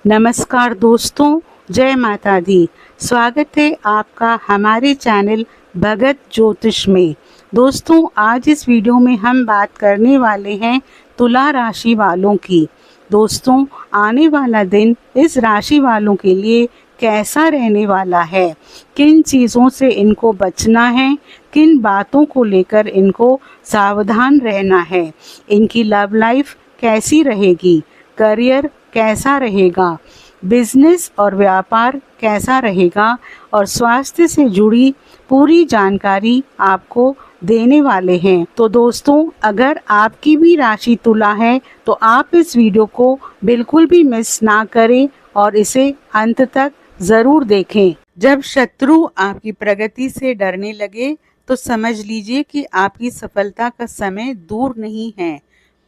नमस्कार दोस्तों, जय माता दी। स्वागत है आपका हमारे चैनल भगत ज्योतिष में। दोस्तों, आज इस वीडियो में हम बात करने वाले हैं तुला राशि वालों की। दोस्तों, आने वाला दिन इस राशि वालों के लिए कैसा रहने वाला है, किन चीज़ों से इनको बचना है, किन बातों को लेकर इनको सावधान रहना है, इनकी लव लाइफ कैसी रहेगी, करियर कैसा रहेगा, बिजनेस और व्यापार कैसा रहेगा और स्वास्थ्य से जुड़ी पूरी जानकारी आपको देने वाले हैं। तो दोस्तों, अगर आपकी भी राशि तुला है तो आप इस वीडियो को बिल्कुल भी मिस ना करें और इसे अंत तक ज़रूर देखें। जब शत्रु आपकी प्रगति से डरने लगे तो समझ लीजिए कि आपकी सफलता का समय दूर नहीं है,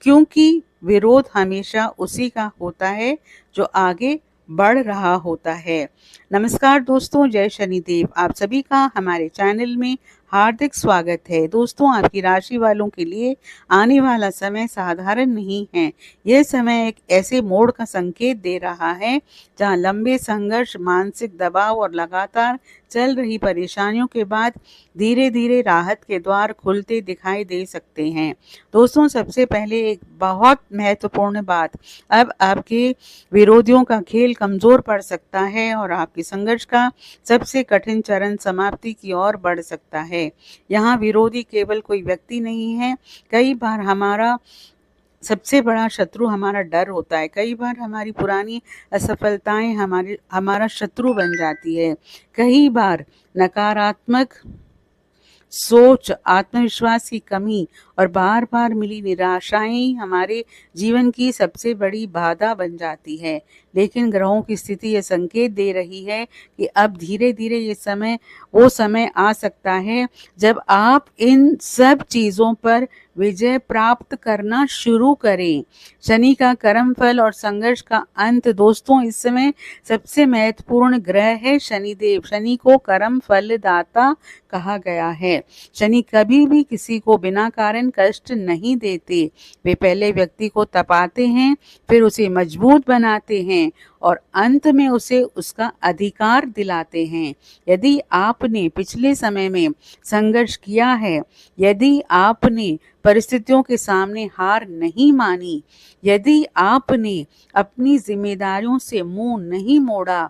क्योंकि विरोध हमेशा उसी का होता है जो आगे बढ़ रहा होता है। नमस्कार दोस्तों, जय शनिदेव। आप सभी का हमारे चैनल में हार्दिक स्वागत है। दोस्तों, आपकी राशि वालों के लिए आने वाला समय साधारण नहीं है। यह समय एक ऐसे मोड़ का संकेत दे रहा है जहां लंबे संघर्ष, मानसिक दबाव और लगातार चल रही परेशानियों के बाद धीरे धीरे राहत के द्वार खुलते दिखाई दे सकते हैं। दोस्तों, सबसे पहले एक बहुत महत्वपूर्ण बात, अब आपके विरोधियों का खेल कमजोर पड़ सकता है और आपके संघर्ष का सबसे कठिन चरण समाप्ति की ओर बढ़ सकता है। यहाँ विरोधी केवल कोई व्यक्ति नहीं है। कई बार हमारा सबसे बड़ा शत्रु हमारा डर होता है। कई बार हमारी पुरानी असफलताएं हमारा शत्रु बन जाती है। कई बार नकारात्मक सोच, आत्मविश्वास की कमी और बार बार मिली निराशाएं हमारे जीवन की सबसे बड़ी बाधा बन जाती है। लेकिन ग्रहों की स्थिति ये संकेत दे रही है कि अब धीरे धीरे वो समय आ सकता है जब आप इन सब चीज़ों पर विजय प्राप्त करना शुरू करें। शनि का कर्म फल और संघर्ष का अंत। दोस्तों, इस समय सबसे महत्वपूर्ण ग्रह है शनिदेव। शनि को कर्म फल दाता कहा गया है। शनि कभी भी किसी को बिना कारण कष्ट नहीं देते। वे पहले व्यक्ति को तपाते हैं, फिर उसे मजबूत बनाते हैं और अंत में उसे उसका अधिकार दिलाते हैं। यदि आपने पिछले समय में संघर्ष किया है, यदि आपने परिस्थितियों के सामने हार नहीं मानी, यदि आपने अपनी जिम्मेदारियों से मुंह नहीं मोड़ा,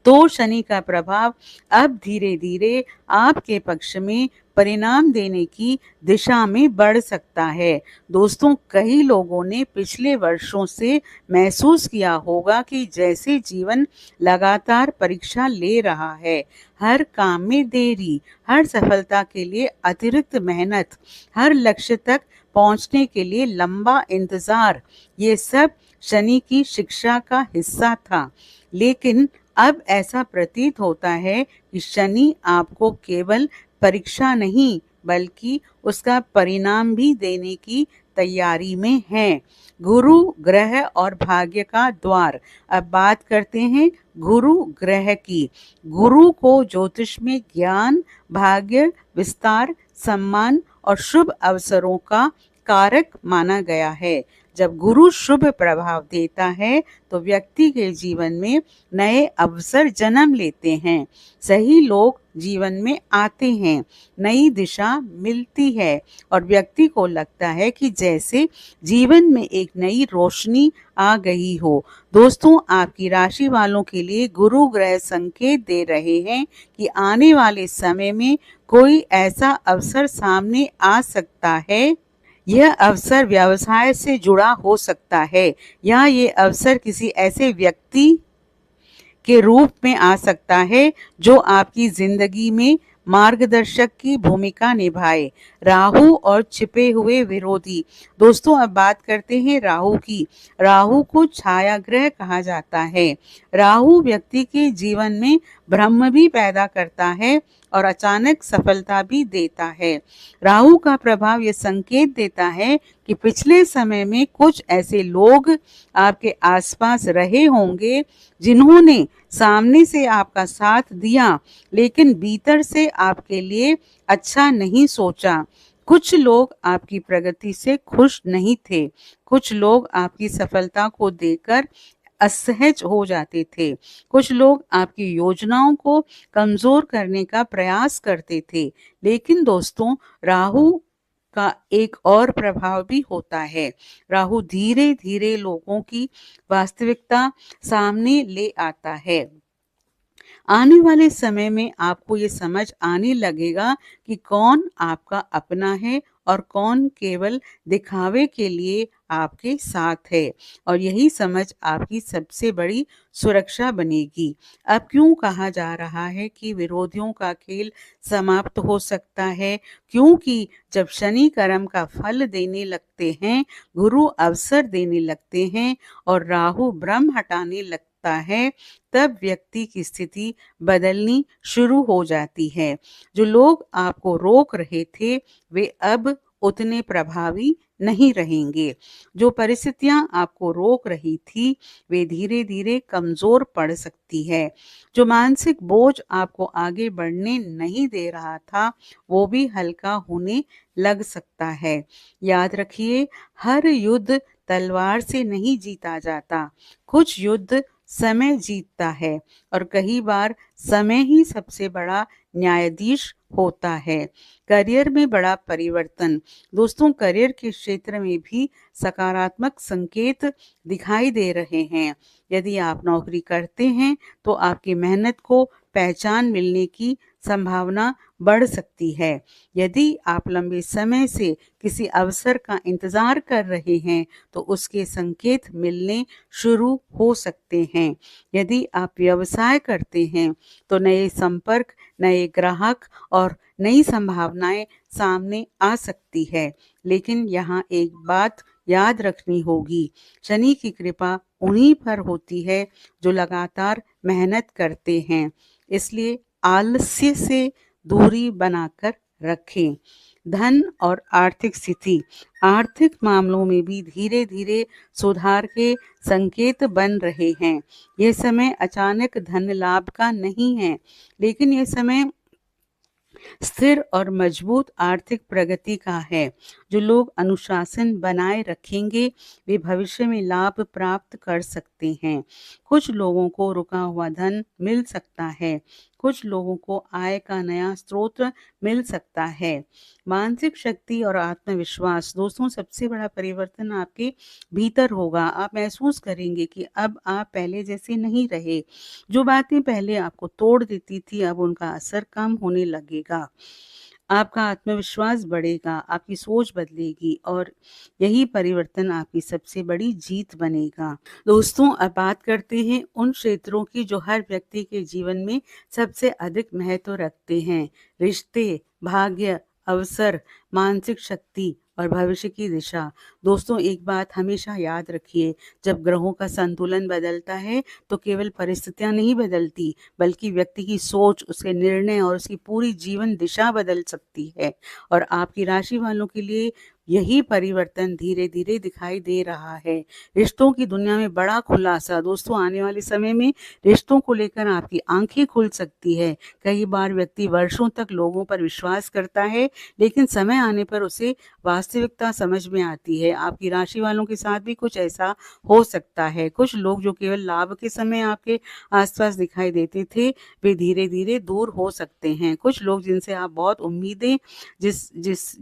तो शनि का प्रभाव अब धीरे धीरे आपके पक्ष में परिणाम देने की दिशा में बढ़ सकता है। दोस्तों, कई लोगों ने पिछले वर्षों से महसूस किया होगा कि जैसे जीवन लगातार परीक्षा ले रहा है। हर काम में देरी, हर सफलता के लिए अतिरिक्त मेहनत, हर लक्ष्य तक पहुंचने के लिए लंबा इंतजार, ये सब शनि की शिक्षा का हिस्सा था। लेकिन अब ऐसा प्रतीत होता है कि शनि आपको केवल परीक्षा नहीं बल्कि उसका परिणाम भी देने की तैयारी में है। गुरु ग्रह और भाग्य का द्वार। अब बात करते हैं गुरु ग्रह की। गुरु को ज्योतिष में ज्ञान, भाग्य, विस्तार, सम्मान और शुभ अवसरों का कारक माना गया है। जब गुरु शुभ प्रभाव देता है तो व्यक्ति के जीवन में नए अवसर जन्म लेते हैं, सही लोग जीवन में आते हैं, नई दिशा मिलती है और व्यक्ति को लगता है कि जैसे जीवन में एक नई रोशनी आ गई हो। दोस्तों, आपकी राशि वालों के लिए गुरु ग्रह संकेत दे रहे हैं कि आने वाले समय में कोई ऐसा अवसर सामने आ सकता है। यह अवसर व्यवसाय से जुड़ा हो सकता है या ये अवसर किसी ऐसे व्यक्ति के रूप में आ सकता है जो आपकी जिंदगी में मार्गदर्शक की भूमिका निभाए। राहु और छिपे हुए विरोधी। दोस्तों, अब बात करते हैं राहु की। राहु को छाया ग्रह कहा जाता है। राहु व्यक्ति के जीवन में भ्रम भी पैदा करता है और अचानक सफलता भी देता है। राहु का प्रभाव ये संकेत देता है कि पिछले समय में कुछ ऐसे लोग आपके आसपास रहे होंगे जिन्होंने सामने से आपका साथ दिया लेकिन भीतर से आपके लिए अच्छा नहीं सोचा। कुछ लोग आपकी प्रगति से खुश नहीं थे। कुछ लोग आपकी सफलता को देखकर असहज हो जाते थे। कुछ लोग आपकी योजनाओं को कमज़ोर करने का प्रयास करते थे। लेकिन दोस्तों, राहु का एक और प्रभाव भी होता है। राहु धीरे-धीरे लोगों की वास्तविकता सामने ले आता है। आने वाले समय में आपको ये समझ आने लगेगा कि कौन आपका अपना है और कौन केवल दिखावे के लिए आपके साथ है, और यही समझ आपकी सबसे बड़ी सुरक्षा बनेगी। अब क्यों कहा जा रहा है कि विरोधियों का खेल समाप्त हो सकता है? क्योंकि जब शनि कर्म का फल देने लगते हैं, गुरु अवसर देने लगते हैं और राहु भ्रम हटाने लगता है, तब व्यक्ति की स्थिति बदलनी शुरू हो जाती है। जो लोग आपको रोक रहे थे, वे अब उतने प्रभावी नहीं रहेंगे। जो परिस्थितियां आपको रोक रही थी, वे धीरे-धीरे कमज़ोर पड़ सकती है। जो मानसिक बोझ आपको आगे बढ़ने नहीं दे रहा था, वो भी हल्का होने लग सकता है। याद रखिए, हर युद्ध तलवार से नहीं जीता जाता। कुछ युद्ध समय जीतता है और कई बार समय ही सबसे बड़ा न्यायाधीश होता है। करियर में बड़ा परिवर्तन। दोस्तों, करियर के क्षेत्र में भी सकारात्मक संकेत दिखाई दे रहे हैं। यदि आप नौकरी करते हैं, तो आपकी मेहनत को पहचान मिलने की संभावना बढ़ सकती है। यदि आप लंबे समय से किसी अवसर का इंतज़ार कर रहे हैं, तो उसके संकेत मिलने शुरू हो सकते हैं। यदि आप व्यवसाय करते हैं, तो नए संपर्क, नए ग्राहक और नई संभावनाएं सामने आ सकती है। लेकिन यहाँ एक बात याद रखनी होगी, शनि की कृपा उन्हीं पर होती है जो लगातार मेहनत करते हैं। इसलिए आलस्य से दूरी बनाकर रखें। धन और आर्थिक स्थिति। आर्थिक मामलों में भी धीरे-धीरे सुधार के संकेत बन रहे हैं। यह समय अचानक धन लाभ का नहीं है, लेकिन यह समय स्थिर और मजबूत आर्थिक प्रगति का है। जो लोग अनुशासन बनाए रखेंगे, वे भविष्य में लाभ प्राप्त कर सकते हैं। कुछ लोगों को रुका हुआ धन मिल सकता है। कुछ लोगों को आय का नया स्रोत मिल सकता है। मानसिक शक्ति और आत्मविश्वास। दोस्तों, सबसे बड़ा परिवर्तन आपके भीतर होगा। आप महसूस करेंगे कि अब आप पहले जैसे नहीं रहे। जो बातें पहले आपको तोड़ देती थी, अब उनका असर कम होने लगेगा। आपका आत्मविश्वास बढ़ेगा, आपकी सोच बदलेगी और यही परिवर्तन आपकी सबसे बड़ी जीत बनेगा। दोस्तों, अब बात करते हैं उन क्षेत्रों की जो हर व्यक्ति के जीवन में सबसे अधिक महत्व रखते हैं। रिश्ते, भाग्य, अवसर, मानसिक शक्ति और भविष्य की दिशा। दोस्तों, एक बात हमेशा याद रखिए, जब ग्रहों का संतुलन बदलता है, तो केवल परिस्थितियां नहीं बदलती, बल्कि व्यक्ति की सोच, उसके निर्णय और उसकी पूरी जीवन दिशा बदल सकती है। और आपकी राशि वालों के लिए यही परिवर्तन धीरे-धीरे दिखाई दे रहा है। रिश्तों की दुनिया में बड़ा खुलासा। दोस्तों, आने वाले समय में रिश्तों को लेकर आपकी आंखें खुल सकती है। कई बार व्यक्ति वर्षों तक लोगों पर विश्वास करता है, लेकिन समय आने पर उसे वास्तविकता समझ में आती है। आपकी राशि वालों के साथ भी कुछ ऐसा हो सकता है। कुछ लोग जो केवल लाभ के समय आपके आसपास दिखाई देते थे, वे धीरे-धीरे दूर हो सकते हैं। कुछ लोग जिनसे आप बहुत उम्मीदें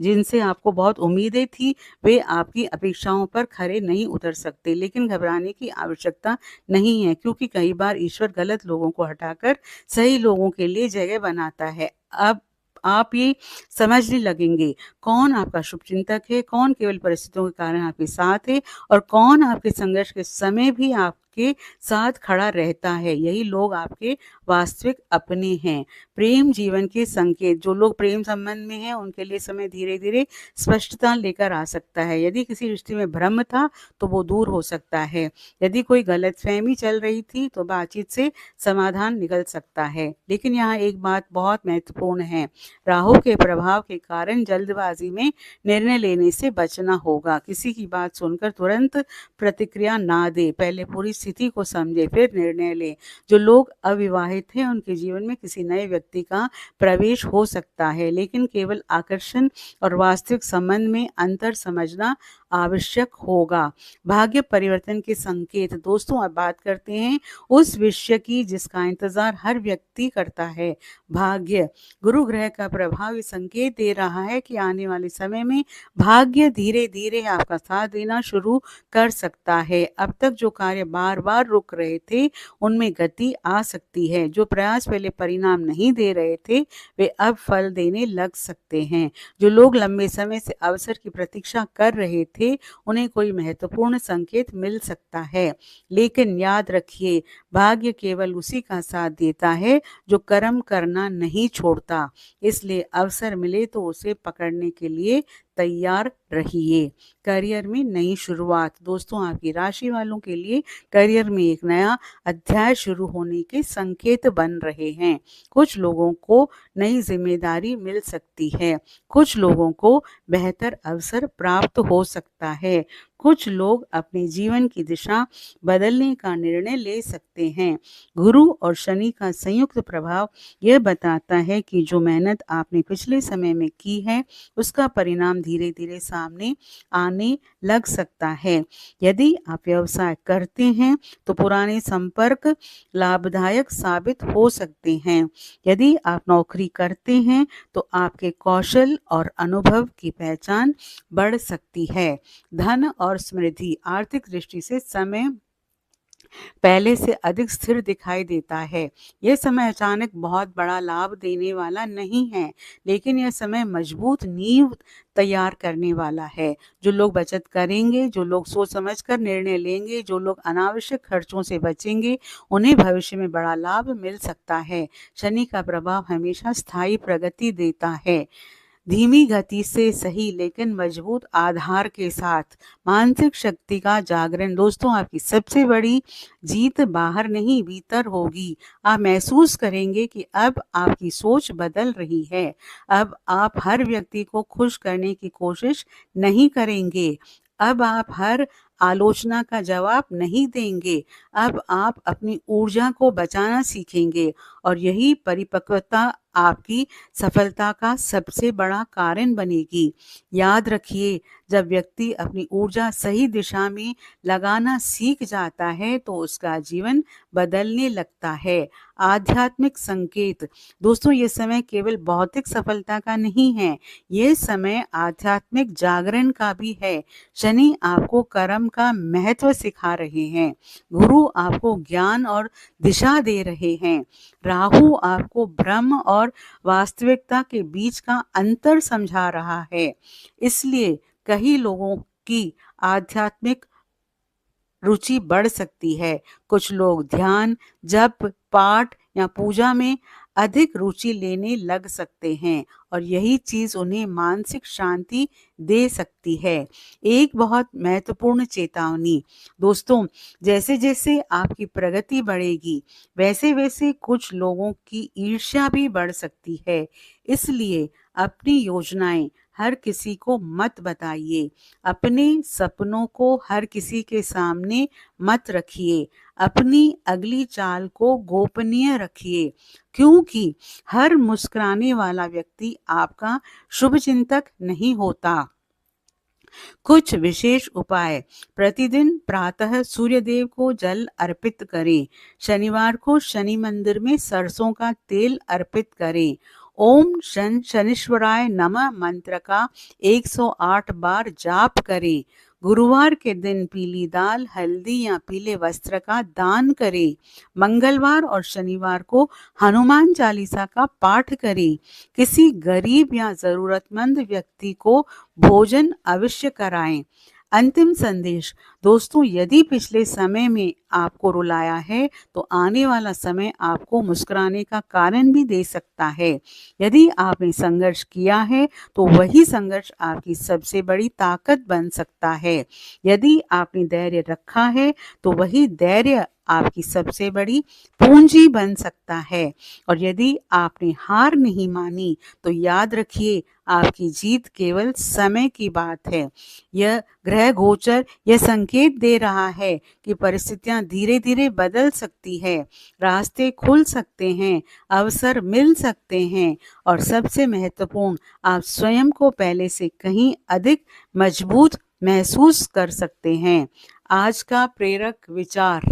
जिनसे आपको बहुत उम्मीदें थी, वे आपकी अपेक्षाओं पर खरे नहीं उतर सकते। लेकिन घबराने की आवश्यकता नहीं है, क्योंकि कई बार ईश्वर गलत लोगों को हटाकर सही लोगों के लिए जगह बनाता है। अब आप ये समझने लगेंगे कौन आपका शुभचिंतक है, कौन केवल परिस्थितियों के कारण आपके साथ है और कौन आपके संघर्ष के समय भी आपके साथ खड़ा रहता है। यही लोग आपके वास्तविक अपने हैं। प्रेम जीवन के संकेत। जो लोग प्रेम संबंध में हैं, उनके लिए समय धीरे-धीरे स्पष्टता लेकर आ सकता है। यदि किसी रिश्ते में भ्रम था, तो वो दूर हो सकता है। यदि कोई गलतफहमी चल रही थी, तो बातचीत से समाधान निकल सकता है। लेकिन यहाँ एक बात बहुत महत्वपूर्ण है। राहु के प्रभाव के कारण जल्दबाजी में निर्णय लेने से बचना होगा। किसी की बात सुनकर तुरंत प्रतिक्रिया ना दे, पहले पूरी स्थिति को समझे फिर निर्णय ले। जो लोग अविवाहित हैं, उनके जीवन में किसी नए व्यक्ति का प्रवेश हो सकता है, लेकिन केवल आकर्षण और वास्तविक संबंध में अंतर समझना आवश्यक होगा। भाग्य परिवर्तन के संकेत। दोस्तों अब बात करते हैं उस विषय की जिसका इंतजार हर व्यक्ति करता है, भाग्य। गुरु ग्रह का प्रभाव ये संकेत दे रहा है कि आने वाले समय में भाग्य धीरे धीरे आपका साथ देना शुरू कर सकता है। अब तक जो कार्य बार बार रुक रहे थे उनमें गति आ सकती है। जो प्रयास पहले परिणाम नहीं दे रहे थे वे अब फल देने लग सकते हैं। जो लोग लंबे समय से अवसर की प्रतीक्षा कर रहे थे उन्हें कोई महत्वपूर्ण संकेत मिल सकता है। लेकिन याद रखिए, भाग्य केवल उसी का साथ देता है जो कर्म करना नहीं छोड़ता। इसलिए अवसर मिले तो उसे पकड़ने के लिए तैयार रहिए। करियर में नई शुरुआत। दोस्तों आपकी राशि वालों के लिए करियर में एक नया अध्याय शुरू होने के संकेत बन रहे हैं। कुछ लोगों को नई जिम्मेदारी मिल सकती है, कुछ लोगों को बेहतर अवसर प्राप्त हो सकता है, कुछ लोग अपने जीवन की दिशा बदलने का निर्णय ले सकते हैं। गुरु और शनि का संयुक्त प्रभाव यह बताता है कि जो मेहनत आपने पिछले समय में की है उसका परिणाम धीरे धीरे सामने आने लग सकता है। यदि आप व्यवसाय करते हैं तो पुराने संपर्क लाभदायक साबित हो सकते हैं। यदि आप नौकरी करते हैं तो आपके कौशल और अनुभव की पहचान बढ़ सकती है। धन और समृद्धि। आर्थिक दृष्टि से समय पहले से अधिक स्थिर दिखाई देता है। यह समय अचानक बहुत बड़ा लाभ देने वाला नहीं है, लेकिन यह समय मजबूत नींव तैयार करने वाला है। जो लोग बचत करेंगे, जो लोग सोच समझकर निर्णय लेंगे, जो लोग अनावश्यक खर्चों से बचेंगे, उन्हें भविष्य में बड़ा लाभ मिल सकता है। शनि का प्रभाव हमेशा स्थायी प्रगति देता है। धीमी गति से सही लेकिन मजबूत आधार के साथ मानसिक शक्ति का जागरण। दोस्तों आपकी सबसे बड़ी जीत बाहर नहीं भीतर होगी। आप महसूस करेंगे कि अब आपकी सोच बदल रही है। अब आप हर व्यक्ति को खुश करने की कोशिश नहीं करेंगे। अब आप हर आलोचना का जवाब नहीं देंगे। अब आप अपनी ऊर्जा को बचाना सीखेंगे और यही परिपक्वता आपकी सफलता का सबसे बड़ा कारण बनेगी। याद रखिए, जब व्यक्ति अपनी ऊर्जा सही दिशा में लगाना सीख जाता है तो उसका जीवन बदलने लगता है। आध्यात्मिक संकेत। दोस्तों ये समय केवल भौतिक सफलता का नहीं है, ये समय आध्यात्मिक जागरण का भी है। शनि आपको कर्म का महत्व सिखा रहे हैं, गुरु आपको ज्ञान और दिशा दे रहे हैं, राहु आपको ब्रह्म और वास्तविकता के बीच का अंतर समझा रहा है। इसलिए कई लोगों की आध्यात्मिक रुचि बढ़ सकती है। कुछ लोग ध्यान, जप, पाठ या पूजा में अधिक रुचि लेने लग सकते हैं और यही चीज उन्हें मानसिक शांति दे सकती है। एक बहुत महत्वपूर्ण चेतावनी। दोस्तों जैसे जैसे आपकी प्रगति बढ़ेगी वैसे वैसे कुछ लोगों की ईर्ष्या भी बढ़ सकती है। इसलिए अपनी योजनाएं हर किसी को मत बताइए, अपने सपनों को हर किसी के सामने मत रखिए, अपनी अगली चाल को गोपनीय रखिए, क्योंकि हर मुस्कुराने वाला व्यक्ति आपका शुभचिंतक नहीं होता। कुछ विशेष उपाय। प्रतिदिन प्रातः सूर्यदेव को जल अर्पित करें। शनिवार को शनि मंदिर में सरसों का तेल अर्पित करें। ओम शनीश्वराय नमः मंत्र का 108 बार जाप करें। गुरुवार के दिन पीली दाल, हल्दी या पीले वस्त्र का दान करें। मंगलवार और शनिवार को हनुमान चालीसा का पाठ करें। किसी गरीब या जरूरतमंद व्यक्ति को भोजन अवश्य कराएं। अंतिम संदेश। दोस्तों यदि पिछले समय में आपको रुलाया है तो आने वाला समय आपको मुस्कुराने का कारण भी दे सकता है। यदि आपने संघर्ष किया है तो वही संघर्ष आपकी सबसे बड़ी ताकत बन सकता है। यदि आपने धैर्य रखा है तो वही धैर्य आपकी सबसे बड़ी पूंजी बन सकता है। और यदि आपने हार नहीं मानी तो याद रखिए आपकी जीत केवल समय की बात है। यह ग्रह गोचर यह संकेत दे रहा है कि परिस्थितियां धीरे धीरे बदल सकती है, रास्ते खुल सकते हैं, अवसर मिल सकते हैं और सबसे महत्वपूर्ण आप स्वयं को पहले से कहीं अधिक मजबूत महसूस कर सकते हैं। आज का प्रेरक विचार,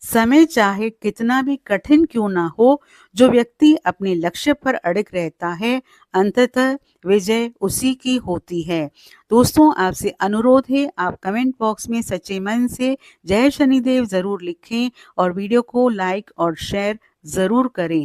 समय चाहे कितना भी कठिन क्यों ना हो, जो व्यक्ति अपने लक्ष्य पर अड़िग रहता है, अंततः विजय उसी की होती है। दोस्तों, आपसे अनुरोध है, आप कमेंट बॉक्स में सच्चे मन से जय शनिदेव ज़रूर लिखें और वीडियो को लाइक और शेयर ज़रूर करें।